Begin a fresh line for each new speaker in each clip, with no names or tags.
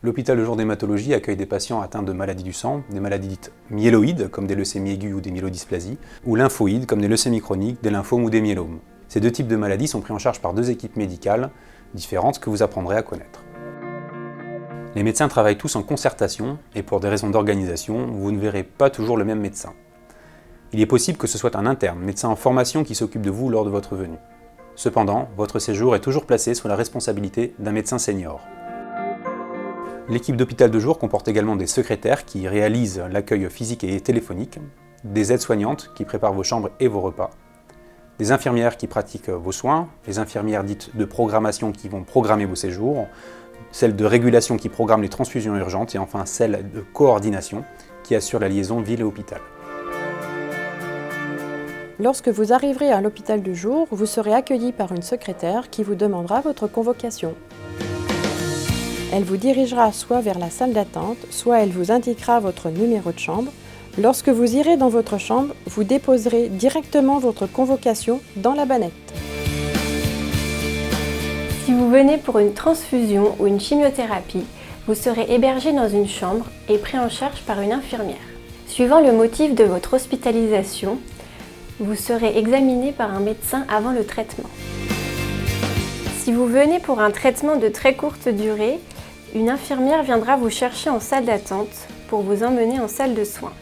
L'hôpital de jour d'hématologie accueille des patients atteints de maladies du sang, des maladies dites myéloïdes, comme des leucémies aiguës ou des myélodysplasies, ou lymphoïdes, comme des leucémies chroniques, des lymphomes ou des myélomes. Ces deux types de maladies sont pris en charge par deux équipes médicales différentes que vous apprendrez à connaître. Les médecins travaillent tous en concertation, et pour des raisons d'organisation, vous ne verrez pas toujours le même médecin. Il est possible que ce soit un interne, médecin en formation qui s'occupe de vous lors de votre venue. Cependant, votre séjour est toujours placé sous la responsabilité d'un médecin senior. L'équipe d'hôpital de jour comporte également des secrétaires qui réalisent l'accueil physique et téléphonique, des aides-soignantes qui préparent vos chambres et vos repas, des infirmières qui pratiquent vos soins, les infirmières dites de programmation qui vont programmer vos séjours, celles de régulation qui programment les transfusions urgentes et enfin celles de coordination qui assurent la liaison ville et hôpital.
Lorsque vous arriverez à l'hôpital du jour, vous serez accueilli par une secrétaire qui vous demandera votre convocation. Elle vous dirigera soit vers la salle d'attente, soit elle vous indiquera votre numéro de chambre. Lorsque vous irez dans votre chambre, vous déposerez directement votre convocation dans la bannette.
Si vous venez pour une transfusion ou une chimiothérapie, vous serez hébergé dans une chambre et pris en charge par une infirmière. Suivant le motif de votre hospitalisation, vous serez examiné par un médecin avant le traitement. Si vous venez pour un traitement de très courte durée, une infirmière viendra vous chercher en salle d'attente pour vous emmener en salle de soins.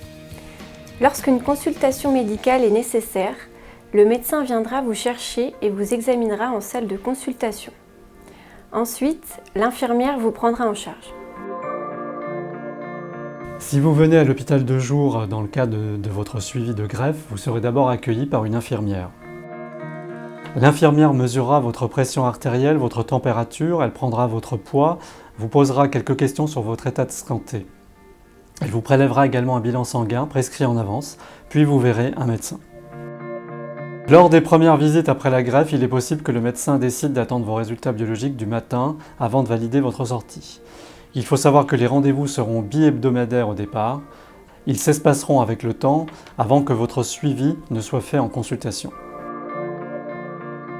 Lorsqu'une consultation médicale est nécessaire, le médecin viendra vous chercher et vous examinera en salle de consultation. Ensuite, l'infirmière vous prendra en charge.
Si vous venez à l'hôpital de jour dans le cadre de votre suivi de greffe, vous serez d'abord accueilli par une infirmière. L'infirmière mesurera votre pression artérielle, votre température, elle prendra votre poids, vous posera quelques questions sur votre état de santé. Elle vous prélèvera également un bilan sanguin prescrit en avance, puis vous verrez un médecin. Lors des premières visites après la greffe, il est possible que le médecin décide d'attendre vos résultats biologiques du matin avant de valider votre sortie. Il faut savoir que les rendez-vous seront bi-hebdomadaires au départ. Ils s'espaceront avec le temps avant que votre suivi ne soit fait en consultation.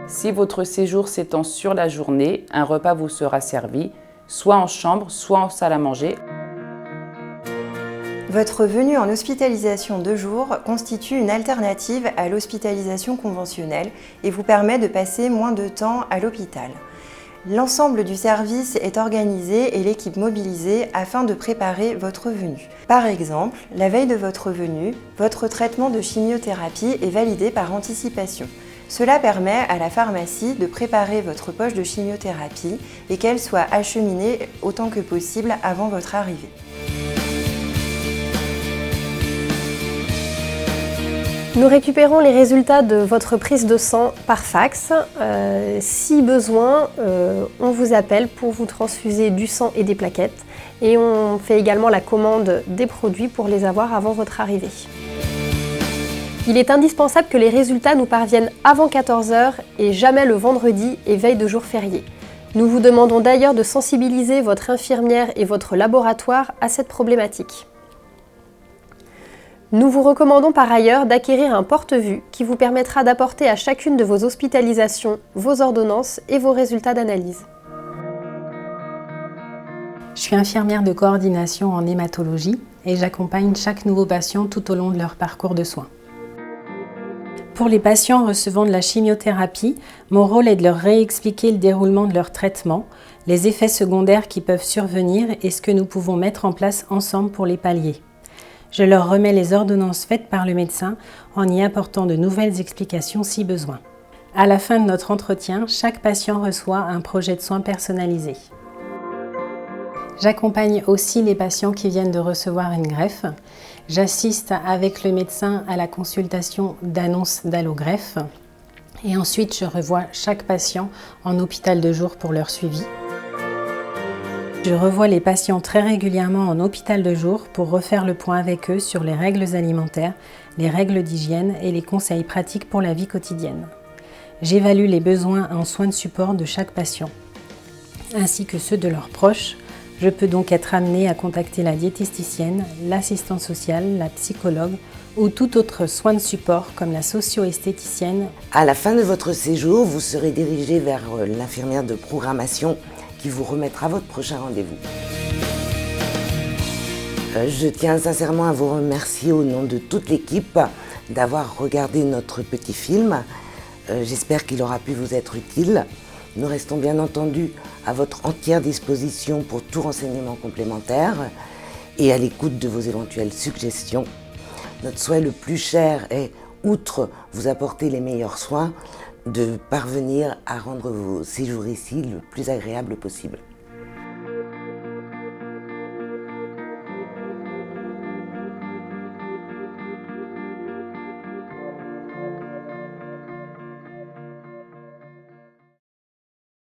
Si votre séjour s'étend sur la journée, un repas vous sera servi, soit en chambre, soit en salle à manger.
Votre venue en hospitalisation de jour constitue une alternative à l'hospitalisation conventionnelle et vous permet de passer moins de temps à l'hôpital. L'ensemble du service est organisé et l'équipe mobilisée afin de préparer votre venue. Par exemple, la veille de votre venue, votre traitement de chimiothérapie est validé par anticipation. Cela permet à la pharmacie de préparer votre poche de chimiothérapie et qu'elle soit acheminée autant que possible avant votre arrivée.
Nous récupérons les résultats de votre prise de sang par fax. Si besoin, on vous appelle pour vous transfuser du sang et des plaquettes. Et on fait également la commande des produits pour les avoir avant votre arrivée. Il est indispensable que les résultats nous parviennent avant 14 h et jamais le vendredi et veille de jour férié. Nous vous demandons d'ailleurs de sensibiliser votre infirmière et votre laboratoire à cette problématique. Nous vous recommandons par ailleurs d'acquérir un porte-vue qui vous permettra d'apporter à chacune de vos hospitalisations vos ordonnances et vos résultats d'analyse.
Je suis infirmière de coordination en hématologie et j'accompagne chaque nouveau patient tout au long de leur parcours de soins. Pour les patients recevant de la chimiothérapie, mon rôle est de leur réexpliquer le déroulement de leur traitement, les effets secondaires qui peuvent survenir et ce que nous pouvons mettre en place ensemble pour les pallier. Je leur remets les ordonnances faites par le médecin en y apportant de nouvelles explications si besoin. À la fin de notre entretien, chaque patient reçoit un projet de soins personnalisé. J'accompagne aussi les patients qui viennent de recevoir une greffe. J'assiste avec le médecin à la consultation d'annonce d'allogreffe et ensuite je revois chaque patient en hôpital de jour pour leur suivi. Je revois les patients très régulièrement en hôpital de jour pour refaire le point avec eux sur les règles alimentaires, les règles d'hygiène et les conseils pratiques pour la vie quotidienne. J'évalue les besoins en soins de support de chaque patient, ainsi que ceux de leurs proches. Je peux donc être amenée à contacter la diététicienne, l'assistante sociale, la psychologue ou tout autre soin de support comme la socio-esthéticienne.
À la fin de votre séjour, vous serez dirigé vers l'infirmière de programmation qui vous remettra votre prochain rendez-vous. Je tiens sincèrement à vous remercier au nom de toute l'équipe d'avoir regardé notre petit film. J'espère qu'il aura pu vous être utile. Nous restons bien entendu à votre entière disposition pour tout renseignement complémentaire et à l'écoute de vos éventuelles suggestions. Notre souhait le plus cher est, outre vous apporter les meilleurs soins, de parvenir à rendre vos séjours ici le plus agréable possible.